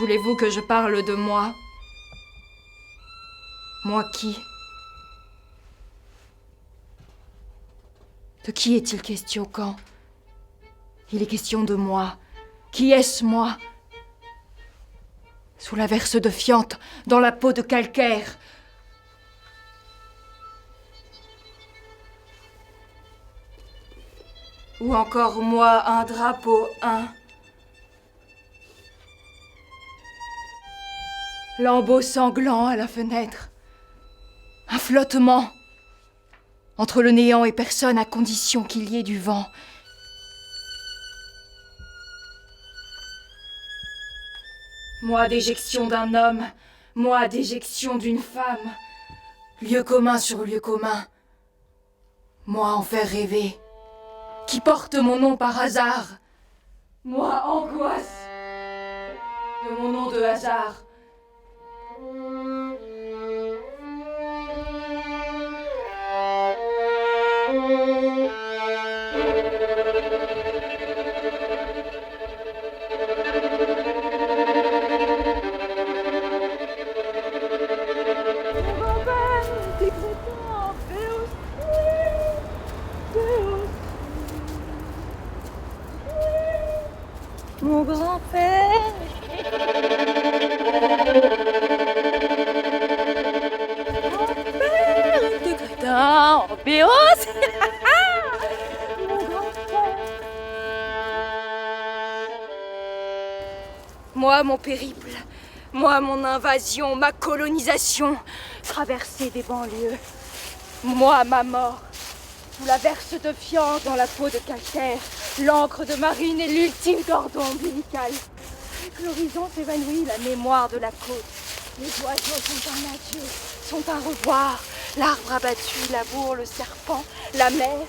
Voulez-vous que je parle de moi? Moi qui? De qui est-il question quand? Il est question de moi. Qui est-ce, moi? Sous l'averse de fiente, dans la peau de calcaire. Ou encore moi, un drapeau, lambeau sanglant à la fenêtre. Un flottement. Entre le néant et personne, à condition qu'il y ait du vent. Moi, déjection d'un homme. Moi, déjection d'une femme. Lieu commun sur lieu commun. Moi, en faire rêver. Qui porte mon nom par hasard. Moi, angoisse. De mon nom de hasard. Mon grand-père. Grand-père de Crétin en Béosse. Mon grand-père. Moi, mon périple. Moi, mon invasion, ma colonisation. Traverser des banlieues. Moi, ma mort. Sous la verse de fiente dans la peau de calcaire. L'encre de marine et l'ultime cordon ombilical. Avec l'horizon s'évanouit la mémoire de la côte. Les oiseaux sont un adieu, sont un revoir. L'arbre abattu, la bourre, le serpent, la mer.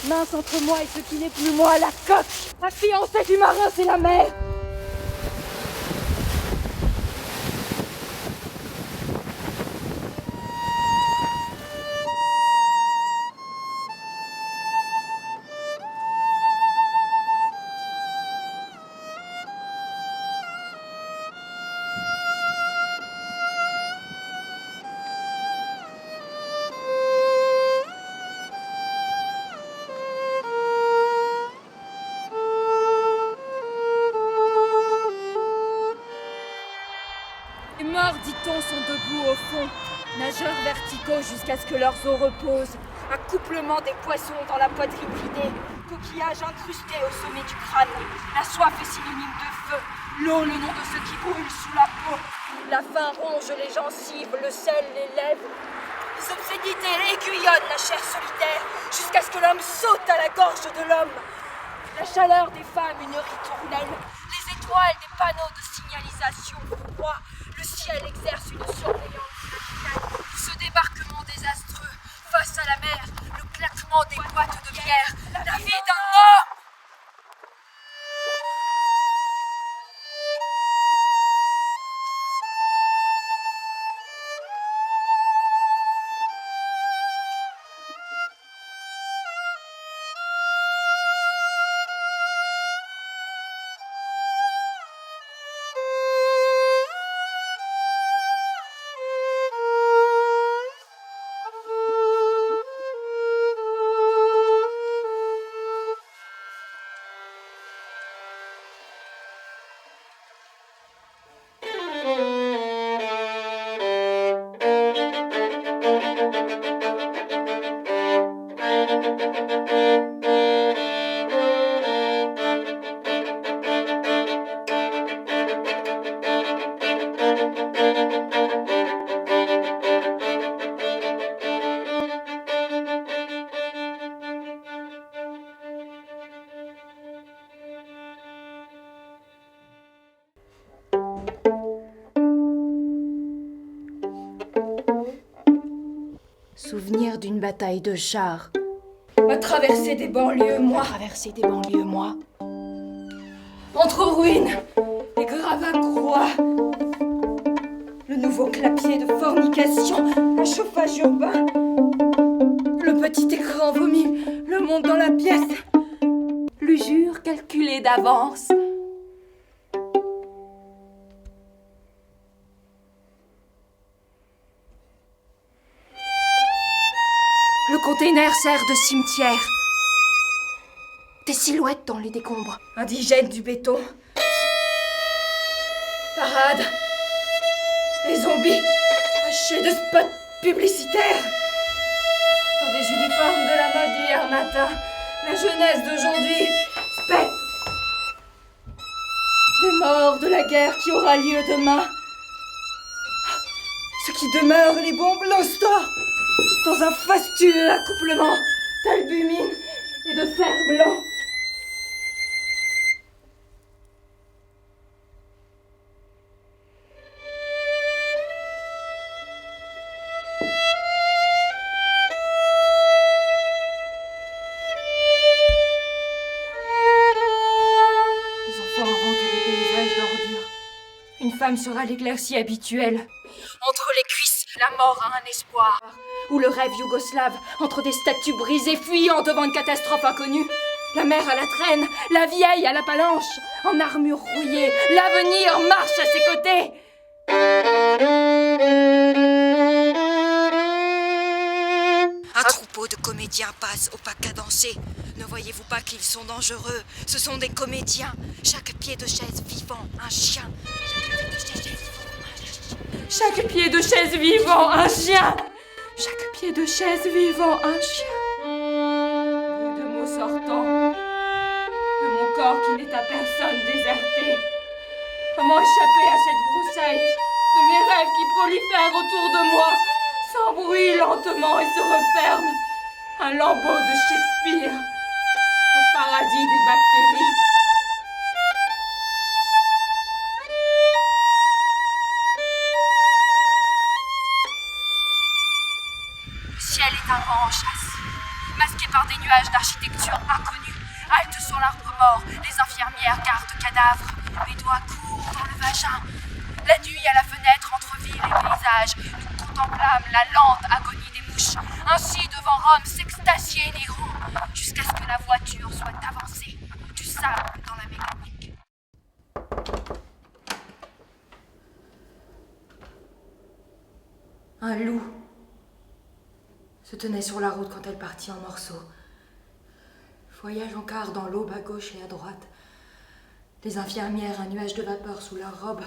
Mince entre moi et ce qui n'est plus moi, la coque. La fiancée du marin, c'est la mer. Les morts, dit-on, sont debout au fond, nageurs verticaux jusqu'à ce que leurs os reposent. Accouplement des poissons dans la poitrine vidée, coquillages incrustés au sommet du crâne. La soif est synonyme de feu, l'eau le nom de ce qui brûle sous la peau. La faim ronge les gencives, le sel les lèvres. Les obscénités aiguillonnent la chair solitaire jusqu'à ce que l'homme saute à la gorge de l'homme. La chaleur des femmes, une ritournelle. Les étoiles, des panneaux de signalisation. Moi, le ciel exerce une surveillance radicale. Ce débarquement désastreux, face à la mer, le claquement des boîtes de bière, la vie d'un homme. Souvenir d'une bataille de chars. À traverser des banlieues, moi. Traverser des banlieues, moi. Entre ruines et gravats croix. Le nouveau clapier de fornication, un chauffage urbain. Le petit écran vomi, le monde dans la pièce. L'usure calculée d'avance. containers servent de cimetière. Des silhouettes dans les décombres. Indigènes du béton. Parade. Les zombies hachés de spots publicitaires. Dans des uniformes de la mode d'hier matin. La jeunesse d'aujourd'hui. Spectre. Des morts de la guerre qui aura lieu demain. Ce qui demeure, les bombes Lostor, dans un fastueux accouplement d'albumine et de fer blanc. Les enfants inventent des paysages d'ordures. Une femme sera l'éclaircie habituelle. Entre les cuisses, la mort a un espoir. Ou le rêve yougoslave, entre des statues brisées, fuyant devant une catastrophe inconnue. La mère à la traîne, la vieille à la palanche, en armure rouillée, l'avenir marche à ses côtés. Un troupeau de comédiens passe au pas cadencé. Ne voyez-vous pas qu'ils sont dangereux? Ce sont des comédiens. Chaque pied de chaise vivant, un chien. Chaque pied de chaise vivant, un chien. Chaque pied de chaise vivant, un chien. Bout de mots sortant de mon corps qui n'est à personne déserté. Comment échapper à cette broussaille de mes rêves qui prolifèrent autour de moi, sans bruit lentement et se referment. Un lambeau de Shakespeare au paradis des bactéries. Le ciel est un vent en chasse, masqué par des nuages d'architecture inconnue. Halte sur l'arbre mort, les infirmières gardent cadavres. Mes doigts courent dans le vagin. La nuit à la fenêtre entre ville et paysage, nous contemplâmes la lente agonie des mouches. Ainsi devant Rome s'extasiait Néron, jusqu'à ce que la voiture soit avancée, du sable dans la mécanique. Un loup se tenait sur la route quand elle partit en morceaux. Voyage en quart dans l'aube à gauche et à droite. Les infirmières, un nuage de vapeur sous leurs robes.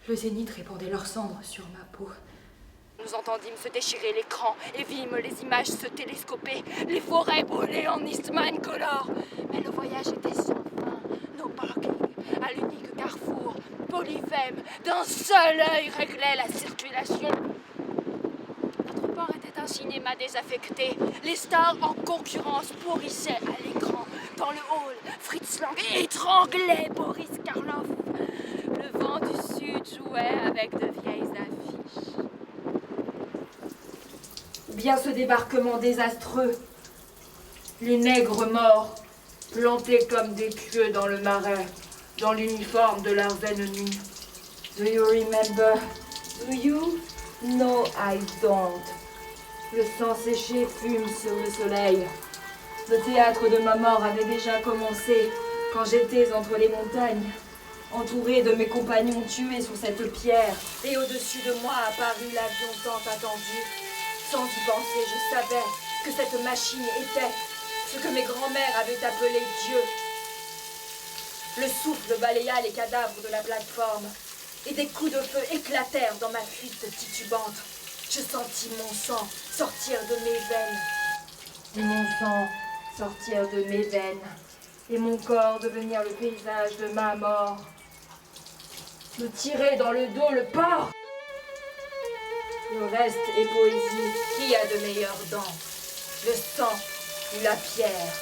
Le zénith répandait leurs cendres sur ma peau. Nous entendîmes se déchirer l'écran et vîmes les images se télescoper, les forêts brûlées en Eastman Color. Mais le voyage était sans fin. Nos parkings à l'unique carrefour, Polyphème, d'un seul œil réglait la circulation. Notre port était un cinéma désaffecté. Les stars en concurrence pourrissaient à l'écran. Dans le hall, Fritz Lang étranglait Boris Karloff. Le vent du sud jouait avec de vieilles affiches. Ou bien ce débarquement désastreux. Les nègres morts, plantés comme des pieux dans le marais, dans l'uniforme de leurs ennemis. Do you remember? Do you? No, I don't. Le sang séché fume sur le soleil. Le théâtre de ma mort avait déjà commencé quand j'étais entre les montagnes, entourée de mes compagnons tués sur cette pierre. Et au-dessus de moi apparut l'avion tant attendu. Sans y penser, je savais que cette machine était ce que mes grands-mères avaient appelé Dieu. Le souffle balaya les cadavres de la plateforme et des coups de feu éclatèrent dans ma fuite titubante. Je sentis mon sang sortir de mes veines. Et mon sang sortir de mes veines. Et mon corps devenir le paysage de ma mort. Me tirer dans le dos le porc. Le reste est poésie. Qui a de meilleures dents? Le sang ou la pierre?